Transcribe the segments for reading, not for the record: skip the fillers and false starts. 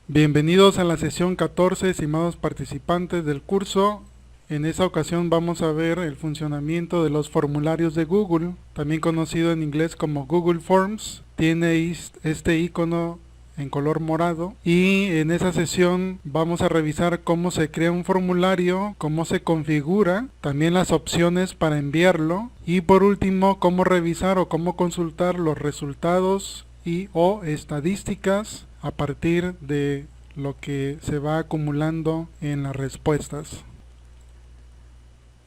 Bienvenidos a la sesión 14, estimados participantes del curso. En esta ocasión vamos a ver el funcionamiento de los formularios de Google, también conocido en inglés como Google Forms. Tiene este icono en color morado y en esa sesión vamos a revisar cómo se crea un formulario, cómo se configura, también las opciones para enviarlo y por último cómo revisar o cómo consultar los resultados y o estadísticas a partir de lo que se va acumulando en las respuestas.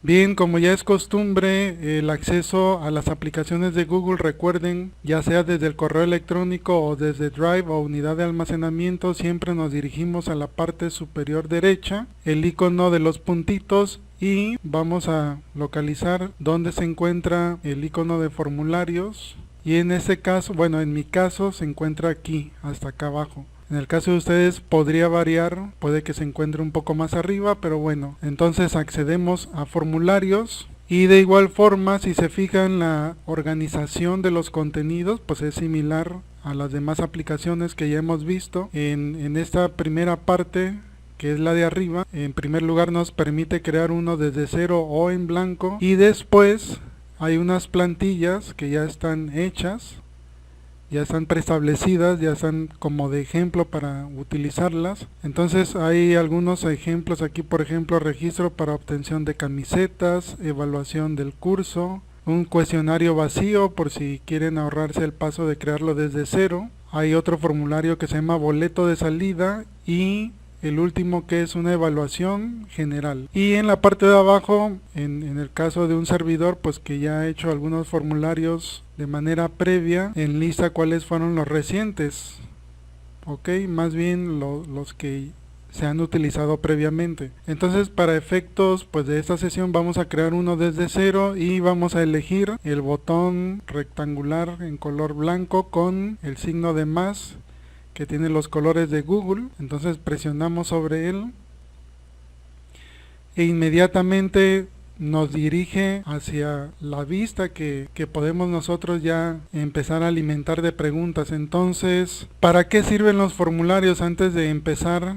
Bien, como ya es costumbre, el acceso a las aplicaciones de Google, recuerden, ya sea desde el correo electrónico o desde Drive o unidad de almacenamiento, siempre nos dirigimos a la parte superior derecha, el icono de los puntitos, y vamos a localizar dónde se encuentra el icono de formularios. Y en este caso, bueno, en mi caso se encuentra aquí, hasta acá abajo. En el caso de ustedes podría variar, puede que se encuentre un poco más arriba, pero bueno, entonces accedemos a formularios. Y de igual forma, si se fijan, la organización de los contenidos pues es similar a las demás aplicaciones que ya hemos visto. En esta primera parte, que es la de arriba, en primer lugar nos permite crear uno desde cero o en blanco, y después hay unas plantillas que ya están hechas, ya están preestablecidas, ya están como de ejemplo para utilizarlas. Entonces hay algunos ejemplos aquí, por ejemplo, registro para obtención de camisetas, evaluación del curso, un cuestionario vacío por si quieren ahorrarse el paso de crearlo desde cero. Hay otro formulario que se llama boleto de salida y el último que es una evaluación general. Y en la parte de abajo, en el caso de un servidor pues que ya ha hecho algunos formularios de manera previa, enlista cuáles fueron los recientes, ok, más bien los que se han utilizado previamente. Entonces, para efectos pues de esta sesión vamos a crear uno desde cero y vamos a elegir el botón rectangular en color blanco con el signo de más que tiene los colores de Google. Entonces presionamos sobre él e inmediatamente nos dirige hacia la vista que podemos nosotros ya empezar a alimentar de preguntas. Entonces, ¿para qué sirven los formularios antes de empezar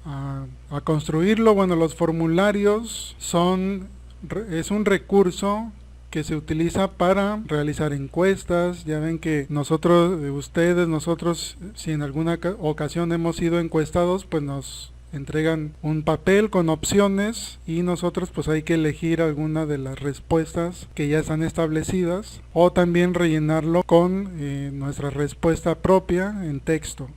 a construirlo? Bueno, los formularios es un recurso que se utiliza para realizar encuestas. Ya ven que nosotros, si en alguna ocasión hemos sido encuestados, pues nos entregan un papel con opciones y nosotros pues hay que elegir alguna de las respuestas que ya están establecidas o también rellenarlo con nuestra respuesta propia en texto.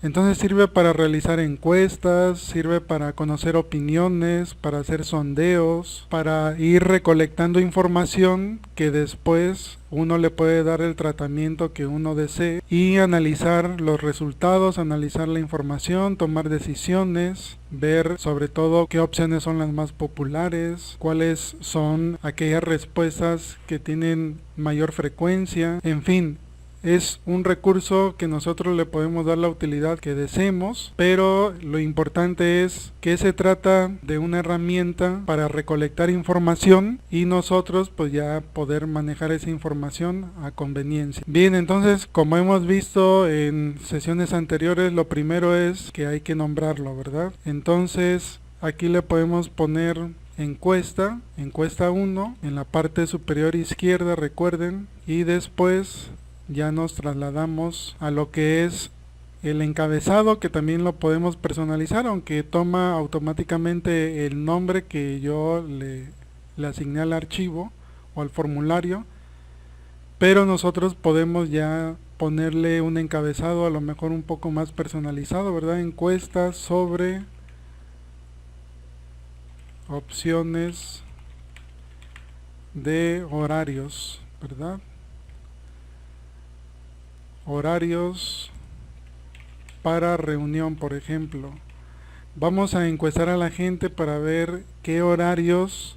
Entonces sirve para realizar encuestas, sirve para conocer opiniones, para hacer sondeos, para ir recolectando información que después uno le puede dar el tratamiento que uno desee y analizar los resultados, analizar la información, tomar decisiones, ver sobre todo qué opciones son las más populares, cuáles son aquellas respuestas que tienen mayor frecuencia, en fin. Es un recurso que nosotros le podemos dar la utilidad que deseemos, pero lo importante es que se trata de una herramienta para recolectar información y nosotros pues ya poder manejar esa información a conveniencia. Bien, entonces como hemos visto en sesiones anteriores, lo primero es que hay que nombrarlo, ¿verdad? Entonces aquí le podemos poner encuesta 1 en la parte superior izquierda, recuerden, y después ya nos trasladamos a lo que es el encabezado, que también lo podemos personalizar, aunque toma automáticamente el nombre que yo le asigné al archivo o al formulario, pero nosotros podemos ya ponerle un encabezado a lo mejor un poco más personalizado, ¿verdad? Encuestas sobre opciones de horarios, ¿verdad? Horarios para reunión, por ejemplo. Vamos a encuestar a la gente para ver qué horarios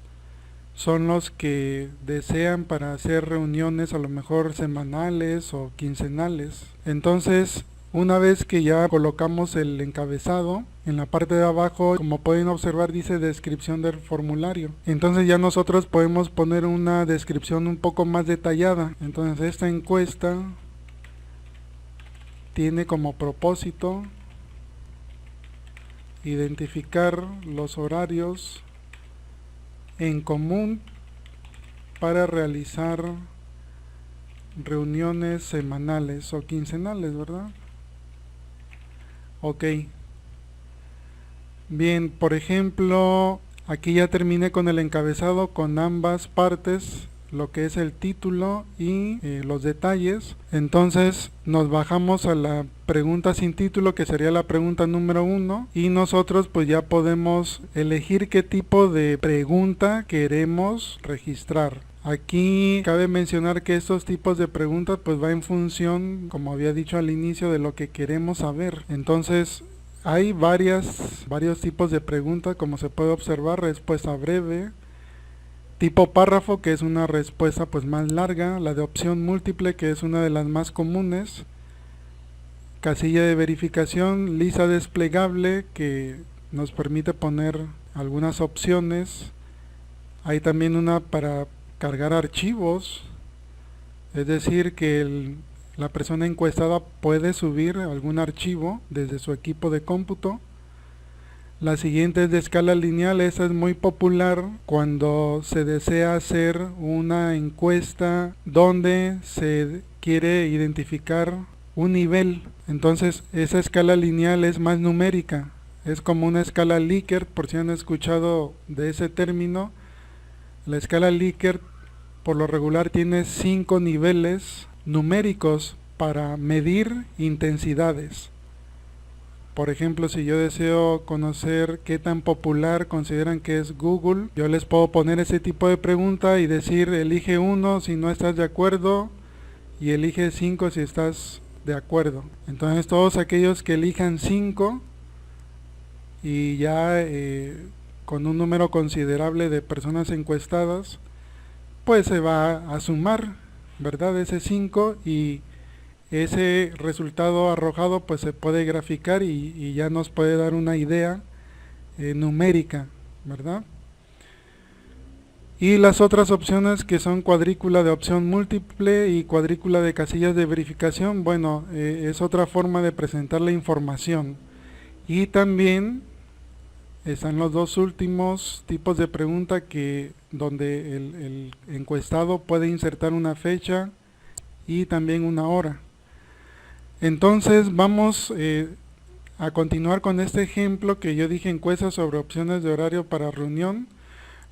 son los que desean para hacer reuniones, a lo mejor semanales o quincenales. Entonces, una vez que ya colocamos el encabezado, en la parte de abajo, como pueden observar, dice descripción del formulario. Entonces ya nosotros podemos poner una descripción un poco más detallada. Entonces esta encuesta tiene como propósito identificar los horarios en común para realizar reuniones semanales o quincenales, ¿verdad? Ok. Bien, por ejemplo, aquí ya terminé con el encabezado con ambas partes, lo que es el título y los detalles. Entonces nos bajamos a la pregunta sin título, que sería la pregunta número 1, y nosotros pues ya podemos elegir qué tipo de pregunta queremos registrar. Aquí cabe mencionar que estos tipos de preguntas pues va en función, como había dicho al inicio, de lo que queremos saber. Entonces hay varios tipos de preguntas, como se puede observar: respuesta breve, tipo párrafo, que es una respuesta pues más larga, la de opción múltiple, que es una de las más comunes, casilla de verificación, lista desplegable, que nos permite poner algunas opciones. Hay también una para cargar archivos, es decir, que la persona encuestada puede subir algún archivo desde su equipo de cómputo. La siguiente es de escala lineal. Esta es muy popular cuando se desea hacer una encuesta donde se quiere identificar un nivel. Entonces esa escala lineal es más numérica, es como una escala Likert, por si han escuchado de ese término. La escala Likert por lo regular tiene 5 niveles numéricos para medir intensidades. Por ejemplo, si yo deseo conocer qué tan popular consideran que es Google, yo les puedo poner ese tipo de pregunta y decir: elige 1 si no estás de acuerdo y elige 5 si estás de acuerdo. Entonces todos aquellos que elijan 5 y ya con un número considerable de personas encuestadas, pues se va a sumar, ¿verdad? Ese 5, y ese resultado arrojado pues se puede graficar y ya nos puede dar una idea numérica, ¿verdad? Y las otras opciones, que son cuadrícula de opción múltiple y cuadrícula de casillas de verificación, bueno, es otra forma de presentar la información. Y también están los dos últimos tipos de pregunta, donde el encuestado puede insertar una fecha y también una hora. Entonces vamos a continuar con este ejemplo que yo dije: encuesta sobre opciones de horario para reunión.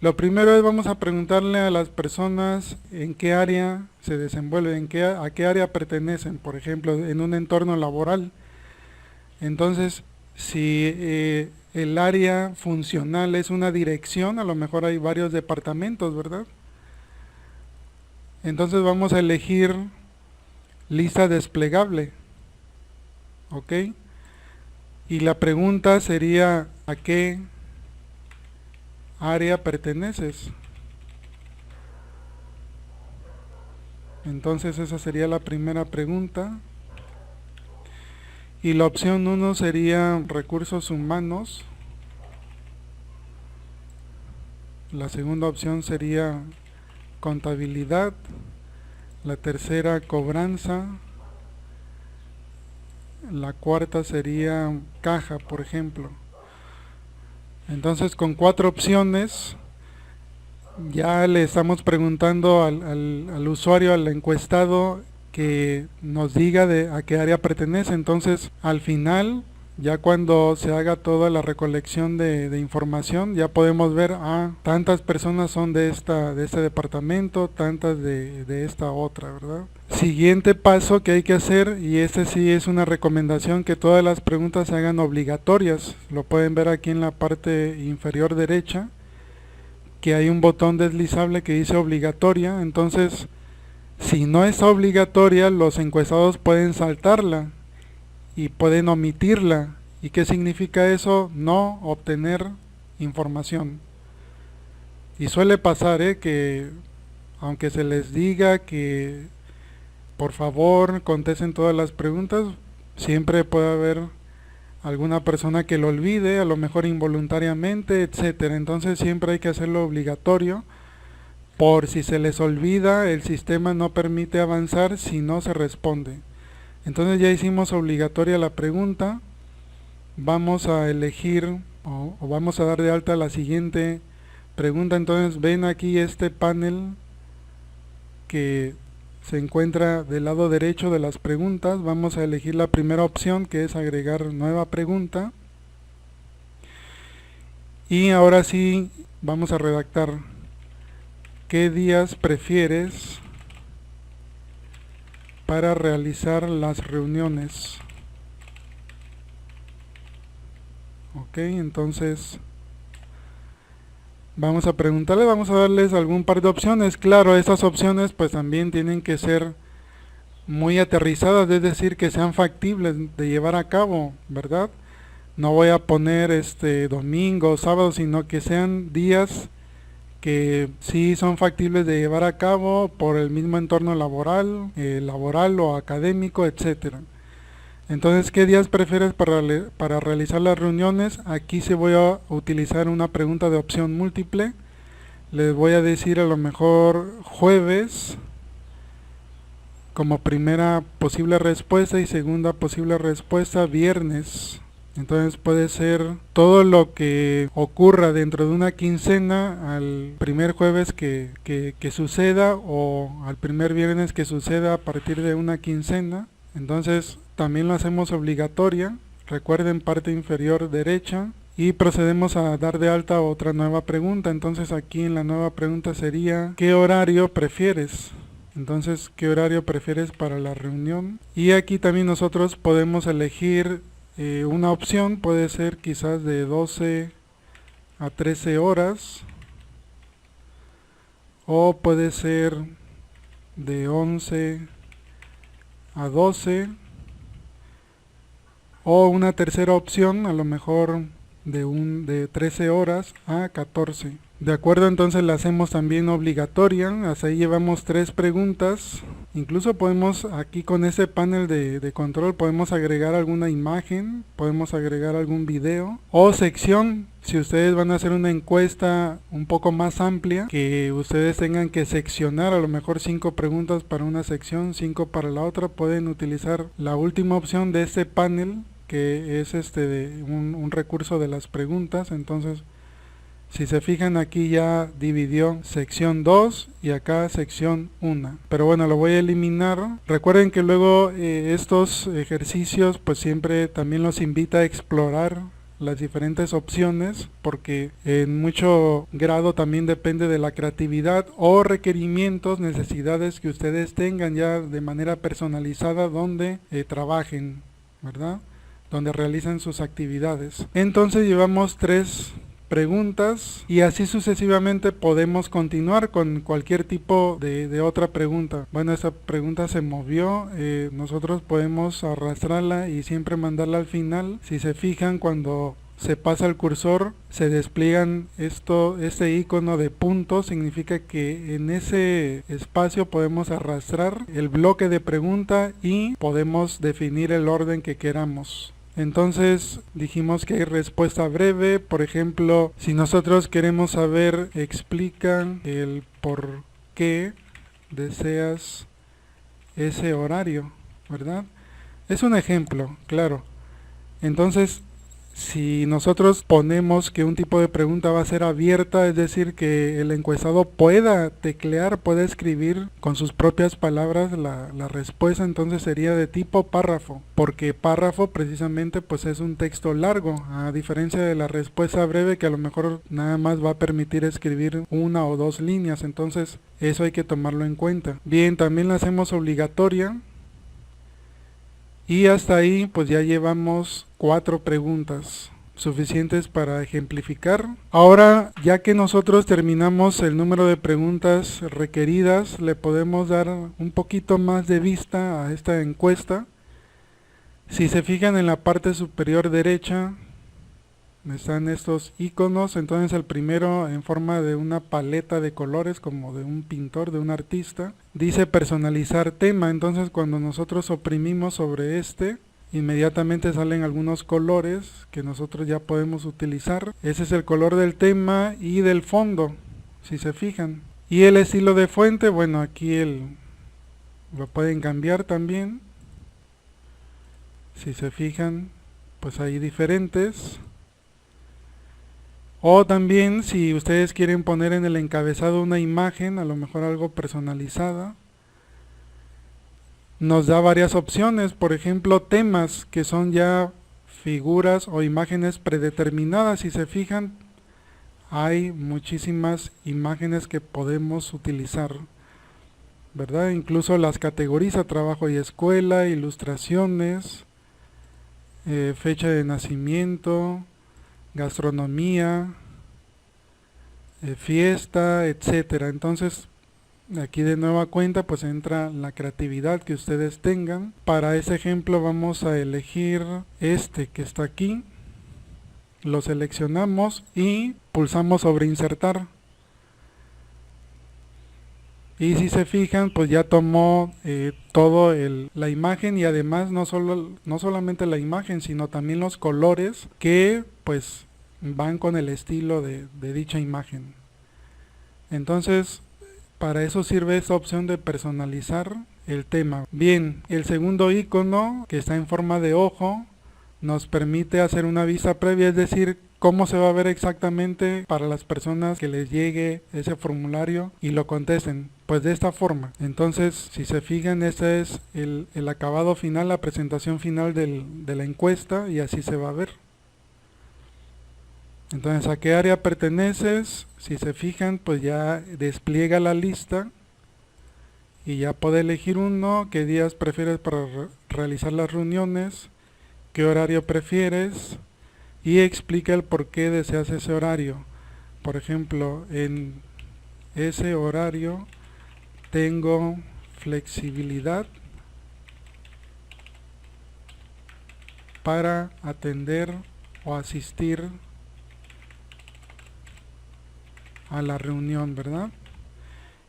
Lo primero es, vamos a preguntarle a las personas en qué área se desenvuelven, a qué área pertenecen, por ejemplo, en un entorno laboral. Entonces, si el área funcional es una dirección, a lo mejor hay varios departamentos, ¿verdad? Entonces vamos a elegir lista desplegable, ¿ok? Y la pregunta sería: ¿a qué área perteneces? Entonces esa sería la primera pregunta. Y la opción 1 sería recursos humanos. La segunda opción sería contabilidad. La tercera, cobranza. La cuarta sería caja, por ejemplo. Entonces, con 4 opciones ya le estamos preguntando al usuario, al encuestado, que nos diga a qué área pertenece. Entonces, al final, ya cuando se haga toda la recolección de información, ya podemos ver: tantas personas son de este departamento, tantas de esta otra, ¿verdad? Siguiente paso que hay que hacer, y este sí es una recomendación, que todas las preguntas se hagan obligatorias. Lo pueden ver aquí en la parte inferior derecha, que hay un botón deslizable que dice obligatoria. Entonces, si no está obligatoria, los encuestados pueden saltarla y pueden omitirla. ¿Y qué significa eso? No obtener información. Y suele pasar que aunque se les diga que por favor contesten todas las preguntas, siempre puede haber alguna persona que lo olvide, a lo mejor involuntariamente, etcétera. Entonces siempre hay que hacerlo obligatorio. Por si se les olvida, el sistema no permite avanzar si no se responde. Entonces ya hicimos obligatoria la pregunta. vamos a elegir o vamos a dar de alta la siguiente pregunta. Entonces ven aquí este panel que se encuentra del lado derecho de las preguntas. Vamos a elegir la primera opción, que es agregar nueva pregunta. Y ahora sí vamos a redactar: ¿qué días prefieres para realizar las reuniones? Ok, entonces vamos a preguntarle, vamos a darles algún par de opciones. Claro, estas opciones pues también tienen que ser muy aterrizadas, es decir, que sean factibles de llevar a cabo, ¿verdad? No voy a poner domingo, sábado, sino que sean días que sí son factibles de llevar a cabo por el mismo entorno laboral o académico, etcétera. Entonces, ¿qué días prefieres para realizar las reuniones? Aquí se voy a utilizar una pregunta de opción múltiple. Les voy a decir a lo mejor jueves como primera posible respuesta y segunda posible respuesta viernes. Entonces puede ser todo lo que ocurra dentro de una quincena al primer jueves que suceda, o al primer viernes que suceda a partir de una quincena. Entonces también lo hacemos obligatoria. Recuerden, parte inferior derecha. Y procedemos a dar de alta otra nueva pregunta. Entonces aquí en la nueva pregunta sería: ¿qué horario prefieres? Entonces, ¿qué horario prefieres para la reunión? Y aquí también nosotros podemos elegir una opción, puede ser quizás de 12 a 13 horas, o puede ser de 11 a 12, o una tercera opción, a lo mejor de 13 horas a 14. De acuerdo, entonces la hacemos también obligatoria. Hasta ahí llevamos 3 preguntas. Incluso podemos, aquí con ese panel de control, podemos agregar alguna imagen, podemos agregar algún video o sección. Si ustedes van a hacer una encuesta un poco más amplia, que ustedes tengan que seccionar a lo mejor 5 preguntas para una sección, 5 para la otra, pueden utilizar la última opción de este panel, que es un recurso de las preguntas. Entonces, si se fijan, aquí ya dividió sección 2 y acá sección 1. Pero bueno, lo voy a eliminar. Recuerden que luego estos ejercicios pues siempre también los invita a explorar las diferentes opciones, porque en mucho grado también depende de la creatividad o requerimientos, necesidades que ustedes tengan ya de manera personalizada donde trabajen, ¿verdad? Donde realicen sus actividades. Entonces llevamos 3 preguntas y así sucesivamente podemos continuar con cualquier tipo de otra pregunta. Bueno, esta pregunta se movió, nosotros podemos arrastrarla y siempre mandarla al final. Si se fijan, cuando se pasa el cursor se despliegan este icono de punto, significa que en ese espacio podemos arrastrar el bloque de pregunta y podemos definir el orden que queramos. Entonces dijimos que hay respuesta breve. Por ejemplo, si nosotros queremos saber, explica el por qué deseas ese horario, ¿verdad? Es un ejemplo, claro. Entonces, si nosotros ponemos que un tipo de pregunta va a ser abierta, es decir, que el encuestado pueda teclear, pueda escribir con sus propias palabras la respuesta, entonces sería de tipo párrafo, porque párrafo precisamente pues es un texto largo, a diferencia de la respuesta breve, que a lo mejor nada más va a permitir escribir 1 o 2 líneas. Entonces eso hay que tomarlo en cuenta. Bien, también la hacemos obligatoria. Y hasta ahí pues ya llevamos 4 preguntas suficientes para ejemplificar. Ahora, ya que nosotros terminamos el número de preguntas requeridas, le podemos dar un poquito más de vista a esta encuesta. Si se fijan, en la parte superior derecha están estos iconos. Entonces el primero, en forma de una paleta de colores, como de un pintor, de un artista, dice personalizar tema. Entonces cuando nosotros oprimimos sobre inmediatamente salen algunos colores que nosotros ya podemos utilizar. Ese es el color del tema y del fondo, si se fijan. Y el estilo de fuente, bueno, aquí lo pueden cambiar también, si se fijan. pues hay diferentes. O también si ustedes quieren poner en el encabezado una imagen, a lo mejor algo personalizada, nos da varias opciones. Por ejemplo, temas que son ya figuras o imágenes predeterminadas. Si se fijan, hay muchísimas imágenes que podemos utilizar, ¿verdad? Incluso las categoriza: trabajo y escuela, ilustraciones, fecha de nacimiento, gastronomía, fiesta, etcétera. Entonces, aquí de nueva cuenta pues entra la creatividad que ustedes tengan. Para ese ejemplo vamos a elegir este que está aquí, lo seleccionamos y pulsamos sobre insertar. Y si se fijan, pues ya tomó todo la imagen, y además no solamente la imagen, sino también los colores que pues van con el estilo de dicha imagen. Entonces, para eso sirve esta opción de personalizar el tema. Bien, el segundo icono, que está en forma de ojo, nos permite hacer una vista previa, es decir, cómo se va a ver exactamente para las personas que les llegue ese formulario y lo contesten. Pues de esta forma. Entonces, si se fijan, este es el acabado final, la presentación final de la encuesta, y así se va a ver. Entonces, ¿a qué área perteneces? Si se fijan, pues ya despliega la lista y ya puede elegir uno. ¿Qué días prefieres para realizar las reuniones? ¿Qué horario prefieres? Y explica el por qué deseas ese horario. Por ejemplo, en ese horario tengo flexibilidad para atender o asistir a la reunión, ¿verdad?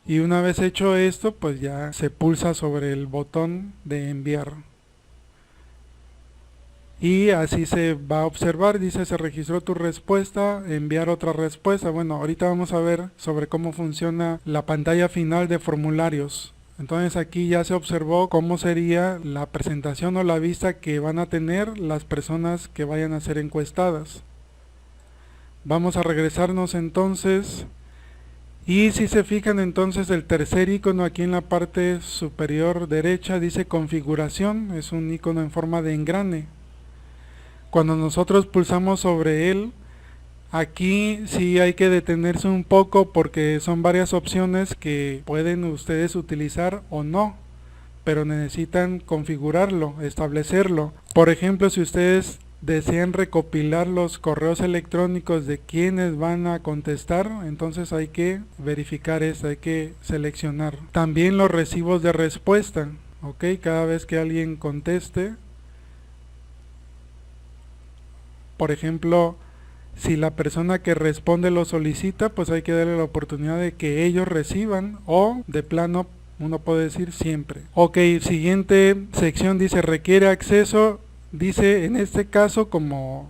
Y una vez hecho esto, pues ya se pulsa sobre el botón de enviar. Y así se va a observar, dice: se registró tu respuesta, enviar otra respuesta. Bueno, ahorita vamos a ver sobre cómo funciona la pantalla final de formularios. Entonces aquí ya se observó cómo sería la presentación o la vista que van a tener las personas que vayan a ser encuestadas. Vamos a regresarnos entonces, y si se fijan, entonces el tercer icono aquí en la parte superior derecha dice configuración, es un icono en forma de engrane. Cuando nosotros pulsamos sobre él, aquí sí hay que detenerse un poco porque son varias opciones que pueden ustedes utilizar o no, pero necesitan configurarlo, establecerlo. Por ejemplo, si ustedes desean recopilar los correos electrónicos de quienes van a contestar, entonces hay que verificar esto, hay que seleccionar. También los recibos de respuesta, ¿ok? Cada vez que alguien conteste, por ejemplo, si la persona que responde lo solicita, pues hay que darle la oportunidad de que ellos reciban, o de plano uno puede decir siempre. Ok, siguiente sección dice requiere acceso. Dice, en este caso, como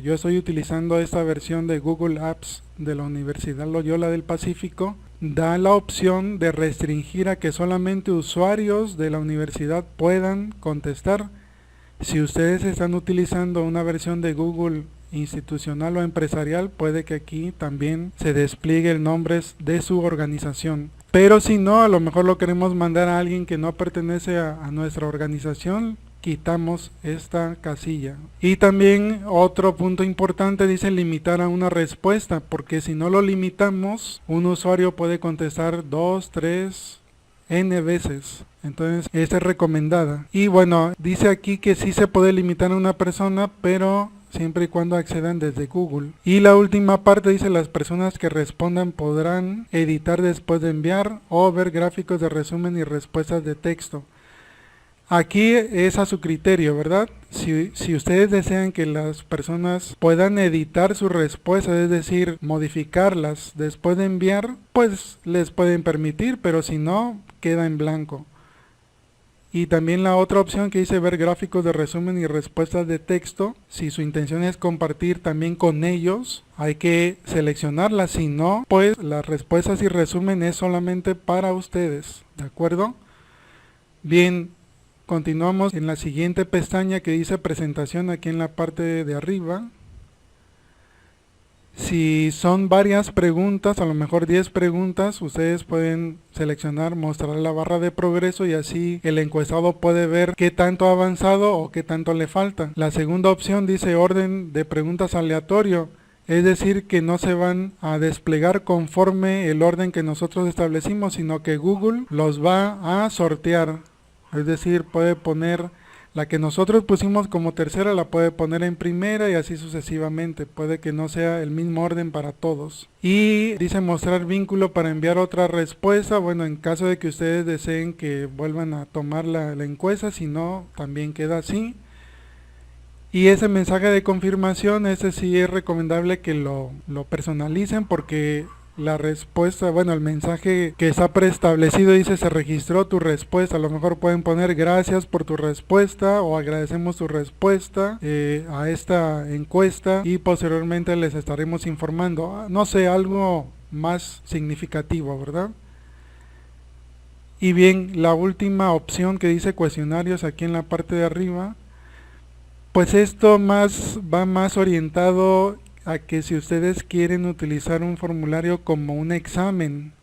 yo estoy utilizando esta versión de Google Apps de la Universidad Loyola del Pacífico, da la opción de restringir a que solamente usuarios de la universidad puedan contestar. Si ustedes están utilizando una versión de Google institucional o empresarial, puede que aquí también se despliegue el nombre de su organización. Pero si no, a lo mejor lo queremos mandar a alguien que no pertenece a nuestra organización, quitamos esta casilla. Y también otro punto importante dice limitar a una respuesta, porque si no lo limitamos, un usuario puede contestar 2, 3, n veces. Entonces esta es recomendada. Y bueno, dice aquí que sí se puede limitar a una persona, pero siempre y cuando accedan desde Google. Y la última parte dice las personas que respondan podrán editar después de enviar o ver gráficos de resumen y respuestas de texto. Aquí es a su criterio, ¿verdad? Si ustedes desean que las personas puedan editar sus respuestas, es decir, modificarlas después de enviar, pues les pueden permitir, pero si no, queda en blanco. Y también la otra opción que dice ver gráficos de resumen y respuestas de texto, si su intención es compartir también con ellos, hay que seleccionarla. Si no, pues las respuestas y resumen es solamente para ustedes, ¿de acuerdo? Bien. Continuamos en la siguiente pestaña que dice presentación aquí en la parte de arriba. Si son varias preguntas, a lo mejor 10 preguntas, ustedes pueden seleccionar mostrar la barra de progreso y así el encuestado puede ver qué tanto ha avanzado o qué tanto le falta. La segunda opción dice orden de preguntas aleatorio, es decir que no se van a desplegar conforme el orden que nosotros establecimos, sino que Google los va a sortear, es decir puede poner la que nosotros pusimos como tercera, la puede poner en primera y así sucesivamente. Puede que no sea el mismo orden para todos. Y dice mostrar vínculo para enviar otra respuesta. Bueno, en caso de que ustedes deseen que vuelvan a tomar la encuesta, si no, también queda así. Y ese mensaje de confirmación, ese sí es recomendable que lo personalicen porque la respuesta, bueno, el mensaje que está preestablecido dice se registró tu respuesta. A lo mejor pueden poner gracias por tu respuesta o agradecemos tu respuesta a esta encuesta y posteriormente les estaremos informando, no sé, algo más significativo, ¿verdad? Y bien, la última opción que dice cuestionarios aquí en la parte de arriba, pues esto va más orientado a que si ustedes quieren utilizar un formulario como un examen,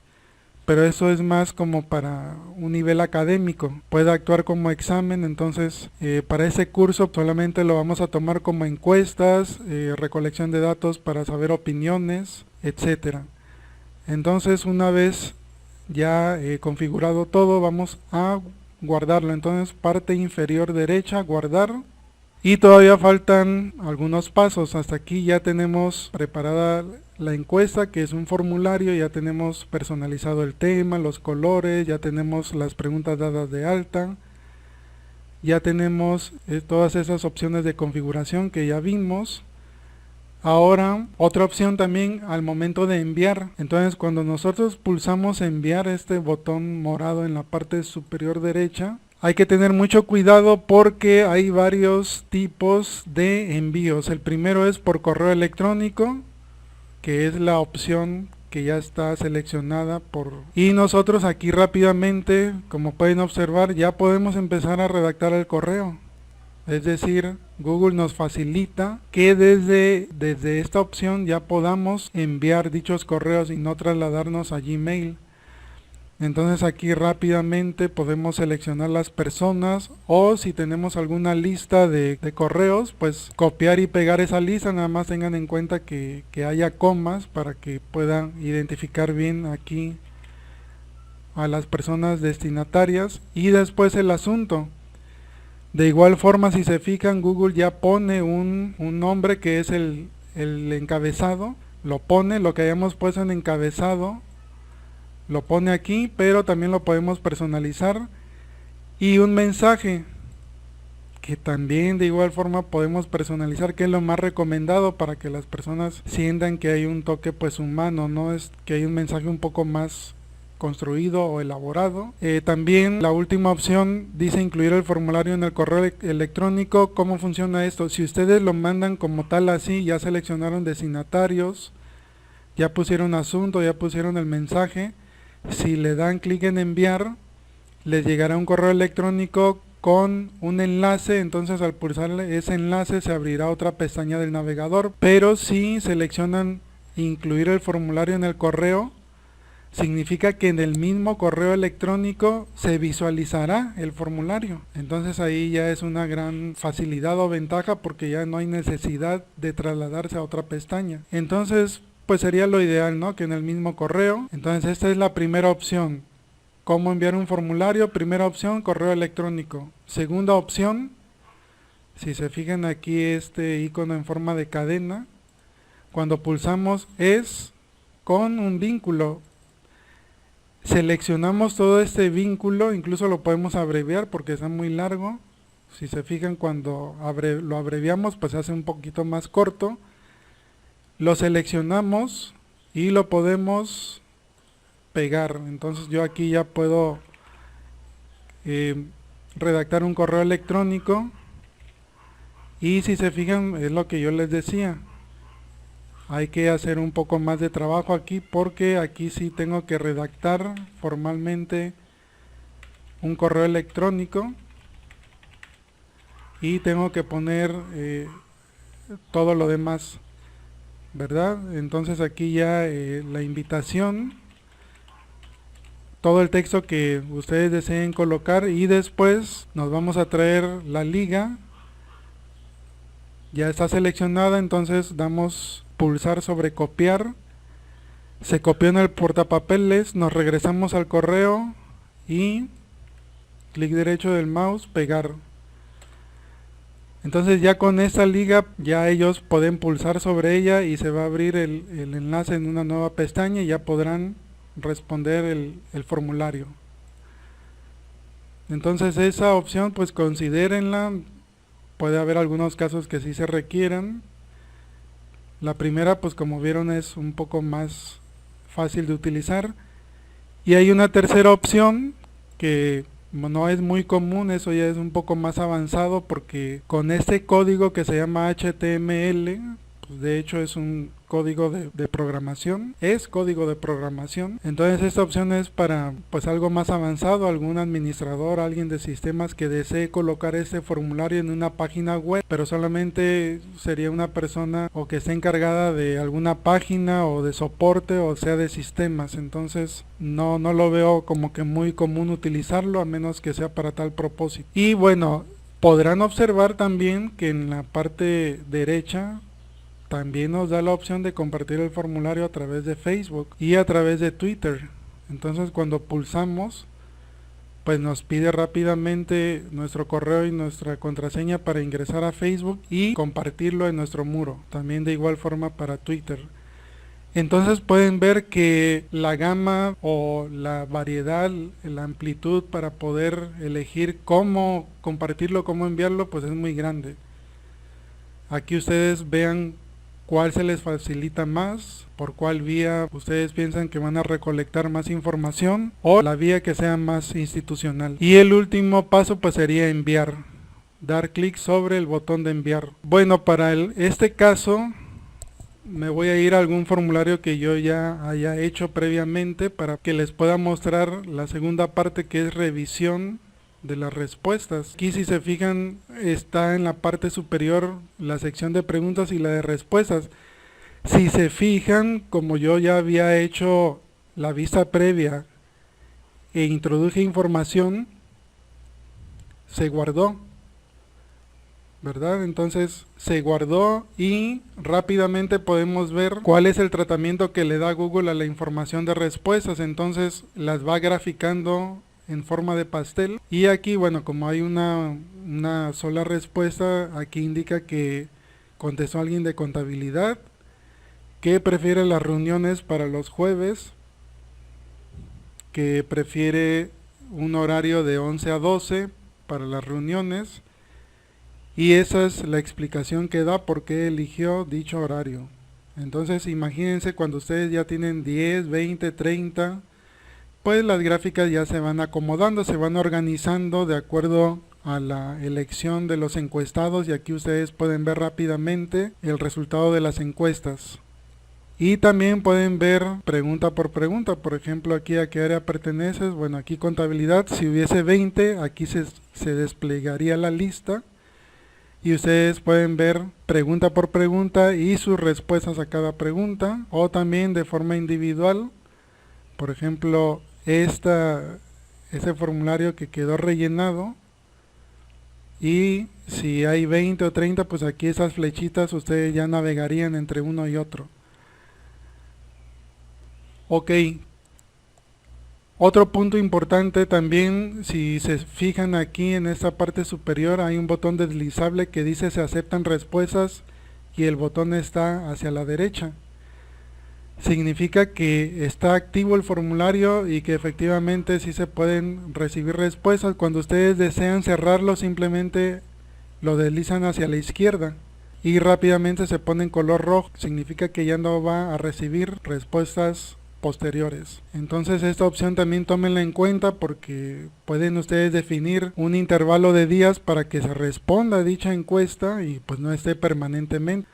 pero eso es más como para un nivel académico, puede actuar como examen. Entonces para ese curso solamente lo vamos a tomar como encuestas, recolección de datos para saber opiniones, etcétera. Entonces una vez ya configurado todo, vamos a guardarlo. Entonces parte inferior derecha, guardar. Y todavía faltan algunos pasos. Hasta aquí ya tenemos preparada la encuesta, que es un formulario, ya tenemos personalizado el tema, los colores, ya tenemos las preguntas dadas de alta, ya tenemos todas esas opciones de configuración que ya vimos. Ahora, otra opción también al momento de enviar. Entonces, cuando nosotros pulsamos enviar, este botón morado en la parte superior derecha, hay que tener mucho cuidado porque hay varios tipos de envíos. El primero es por correo electrónico, que es la opción que ya está seleccionada y nosotros aquí rápidamente, como pueden observar, ya podemos empezar a redactar el correo. Es decir, Google nos facilita que desde esta opción ya podamos enviar dichos correos y no trasladarnos a Gmail. Entonces aquí rápidamente podemos seleccionar las personas o si tenemos alguna lista de correos, pues copiar y pegar esa lista. Nada más tengan en cuenta que haya comas para que puedan identificar bien aquí a las personas destinatarias. Y después el asunto. De igual forma, si se fijan, Google ya pone un nombre que es el encabezado. Lo pone, lo que hayamos puesto en encabezado lo pone aquí, pero también lo podemos personalizar. Y un mensaje que también de igual forma podemos personalizar, que es lo más recomendado para que las personas sientan que hay un toque pues humano, no es que hay un mensaje un poco más construido o elaborado. También la última opción dice incluir el formulario en el correo electrónico. ¿Cómo funciona esto? Si ustedes lo mandan como tal así, ya seleccionaron destinatarios, ya pusieron asunto, ya pusieron el mensaje, si le dan clic en enviar, les llegará un correo electrónico con un enlace. Entonces al pulsar ese enlace se abrirá otra pestaña del navegador, pero si seleccionan incluir el formulario en el correo, significa que en el mismo correo electrónico se visualizará el formulario. Entonces ahí ya es una gran facilidad o ventaja porque ya no hay necesidad de trasladarse a otra pestaña. Entonces pues sería lo ideal, ¿no? Que en el mismo correo. Entonces esta es la primera opción. ¿Cómo enviar un formulario? Primera opción, correo electrónico. Segunda opción, si se fijan aquí este icono en forma de cadena, cuando pulsamos es con un vínculo. Seleccionamos todo este vínculo, incluso lo podemos abreviar porque está muy largo. Si se fijan, cuando lo abreviamos pues se hace un poquito más corto. Lo seleccionamos y lo podemos pegar. Entonces yo aquí ya puedo redactar un correo electrónico y si se fijan es lo que yo les decía, hay que hacer un poco más de trabajo aquí porque aquí sí tengo que redactar formalmente un correo electrónico. y tengo que poner todo lo demás, ¿verdad? Entonces aquí ya la invitación, todo el texto que ustedes deseen colocar, y después nos vamos a traer la liga. Ya está seleccionada, entonces damos pulsar sobre copiar. Se copió en el portapapeles, nos regresamos al correo y clic derecho del mouse, pegar. Entonces ya con esta liga ya ellos pueden pulsar sobre ella y se va a abrir el enlace en una nueva pestaña y ya podrán responder el formulario. Entonces esa opción pues considérenla, puede haber algunos casos que sí se requieran. La primera pues como vieron es un poco más fácil de utilizar, y hay una tercera opción que no es muy común, eso ya es un poco más avanzado, porque con este código que se llama HTML, pues de hecho es un código de programación, es código de programación. Entonces esta opción es para pues algo más avanzado, algún administrador, alguien de sistemas que desee colocar este formulario en una página web, pero solamente sería una persona o que esté encargada de alguna página o de soporte o sea de sistemas. Entonces no lo veo como que muy común utilizarlo, a menos que sea para tal propósito. Y bueno, podrán observar también que en la parte derecha también nos da la opción de compartir el formulario a través de Facebook y a través de Twitter. Entonces cuando pulsamos, pues nos pide rápidamente nuestro correo y nuestra contraseña para ingresar a Facebook y compartirlo en nuestro muro. También de igual forma para Twitter. Entonces pueden ver que la gama o la variedad, la amplitud para poder elegir cómo compartirlo, cómo enviarlo, pues es muy grande. Aquí ustedes vean cuál se les facilita más, por cuál vía ustedes piensan que van a recolectar más información, o la vía que sea más institucional. Y el último paso pues sería enviar, dar clic sobre el botón de enviar. Bueno, para este caso me voy a ir a algún formulario que yo ya haya hecho previamente para que les pueda mostrar la segunda parte, que es revisión de las respuestas. Aquí si se fijan está en la parte superior la sección de preguntas y la de respuestas. Si se fijan, como yo ya había hecho la vista previa e introduje información, se guardó, ¿verdad? Entonces se guardó y rápidamente podemos ver cuál es el tratamiento que le da Google a la información de respuestas. Entonces las va graficando en forma de pastel, y aquí bueno, como hay una sola respuesta, aquí indica que contestó alguien de contabilidad, que prefiere las reuniones para los jueves, que prefiere un horario de 11 a 12 para las reuniones, y esa es la explicación que da por qué eligió dicho horario. Entonces imagínense cuando ustedes ya tienen 10, 20, 30, pues las gráficas ya se van acomodando, se van organizando de acuerdo a la elección de los encuestados, y aquí ustedes pueden ver rápidamente el resultado de las encuestas. Y también pueden ver pregunta por pregunta, por ejemplo aquí a qué área perteneces, bueno aquí contabilidad, si hubiese 20, aquí se desplegaría la lista y ustedes pueden ver pregunta por pregunta y sus respuestas a cada pregunta, o también de forma individual, por ejemplo ese formulario que quedó rellenado, y si hay 20 o 30, pues aquí esas flechitas ustedes ya navegarían entre uno y otro. Ok, otro punto importante también, si se fijan aquí en esta parte superior hay un botón deslizable que dice se aceptan respuestas, y el botón está hacia la derecha. Significa que está activo el formulario y que efectivamente sí se pueden recibir respuestas. Cuando ustedes desean cerrarlo, simplemente lo deslizan hacia la izquierda y rápidamente se pone en color rojo. Significa que ya no va a recibir respuestas posteriores. Entonces esta opción también tómenla en cuenta, porque pueden ustedes definir un intervalo de días para que se responda dicha encuesta y pues no esté permanentemente.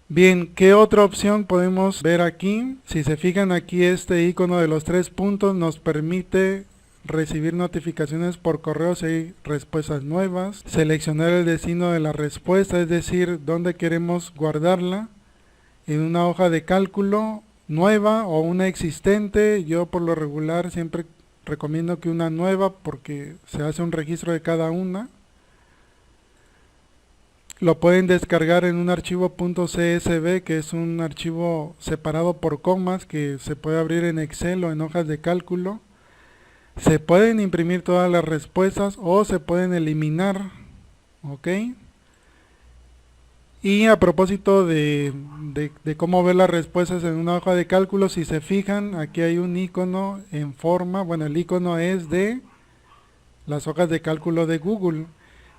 Bien, ¿qué otra opción podemos ver aquí? Si se fijan aquí, este icono de los 3 puntos nos permite recibir notificaciones por correo si hay respuestas nuevas, seleccionar el destino de la respuesta, es decir, dónde queremos guardarla, en una hoja de cálculo nueva o una existente. Yo por lo regular siempre recomiendo que una nueva, porque se hace un registro de cada una. Lo pueden descargar en un archivo .csv, que es un archivo separado por comas que se puede abrir en Excel o en hojas de cálculo. Se pueden imprimir todas las respuestas o se pueden eliminar, ¿ok? Y a propósito de cómo ver las respuestas en una hoja de cálculo, si se fijan, aquí hay un icono en forma, bueno, el icono es de las hojas de cálculo de Google.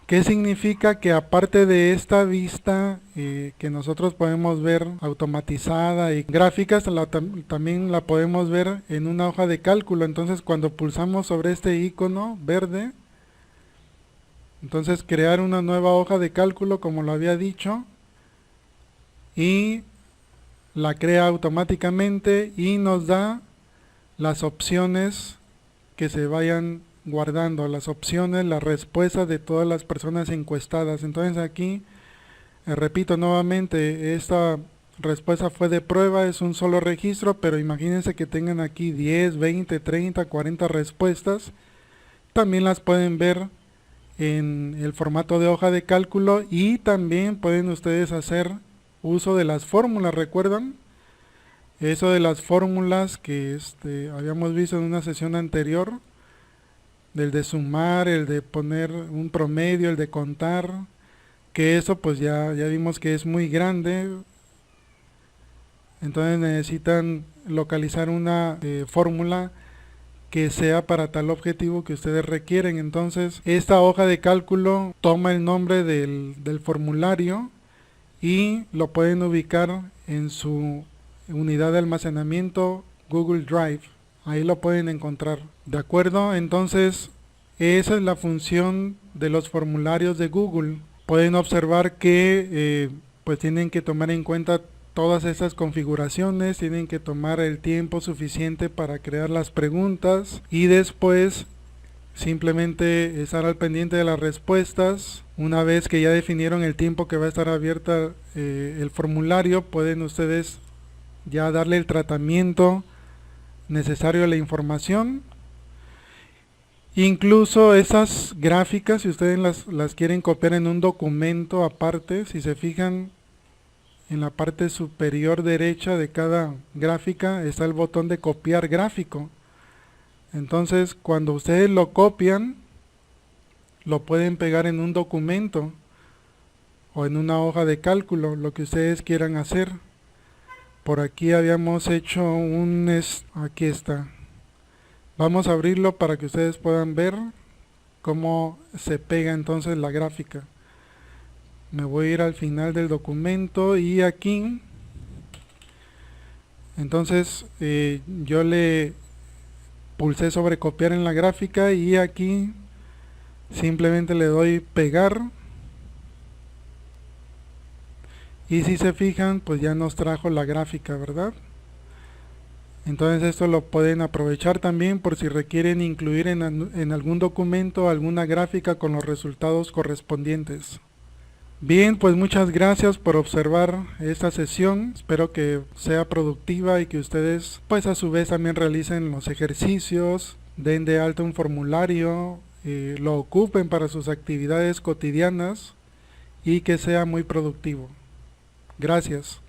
¿Qué significa? Que aparte de esta vista que nosotros podemos ver automatizada y gráficas, también la podemos ver en una hoja de cálculo. Entonces cuando pulsamos sobre este icono verde, entonces crear una nueva hoja de cálculo, como lo había dicho, y la crea automáticamente y nos da las opciones que se vayan guardando, las opciones, las respuestas de todas las personas encuestadas. Entonces aquí, repito nuevamente, esta respuesta fue de prueba, es un solo registro, pero imagínense que tengan aquí 10, 20, 30, 40 respuestas. También las pueden ver en el formato de hoja de cálculo y también pueden ustedes hacer uso de las fórmulas. ¿Recuerdan? Eso de las fórmulas que habíamos visto en una sesión anterior, del de sumar, el de poner un promedio, el de contar, que eso pues ya vimos que es muy grande. Entonces necesitan localizar una fórmula que sea para tal objetivo que ustedes requieren. Entonces esta hoja de cálculo toma el nombre del formulario y lo pueden ubicar en su unidad de almacenamiento Google Drive. Ahí lo pueden encontrar. ¿De acuerdo? Entonces, esa es la función de los formularios de Google. Pueden observar que pues tienen que tomar en cuenta todas estas configuraciones, tienen que tomar el tiempo suficiente para crear las preguntas y después simplemente estar al pendiente de las respuestas. Una vez que ya definieron el tiempo que va a estar abierta el formulario, pueden ustedes ya darle el tratamiento necesario a la información. Incluso esas gráficas, si ustedes las quieren copiar en un documento aparte, si se fijan en la parte superior derecha de cada gráfica está el botón de copiar gráfico. Entonces cuando ustedes lo copian, lo pueden pegar en un documento o en una hoja de cálculo, lo que ustedes quieran hacer. Por aquí habíamos hecho aquí está. Vamos a abrirlo para que ustedes puedan ver cómo se pega entonces la gráfica. Me voy a ir al final del documento y aquí, entonces yo le pulsé sobre copiar en la gráfica y aquí simplemente le doy pegar. Y si se fijan, pues ya nos trajo la gráfica, ¿verdad? Entonces esto lo pueden aprovechar también por si requieren incluir en algún documento alguna gráfica con los resultados correspondientes. Bien, pues muchas gracias por observar esta sesión. Espero que sea productiva y que ustedes pues a su vez también realicen los ejercicios, den de alta un formulario, lo ocupen para sus actividades cotidianas y que sea muy productivo. Gracias.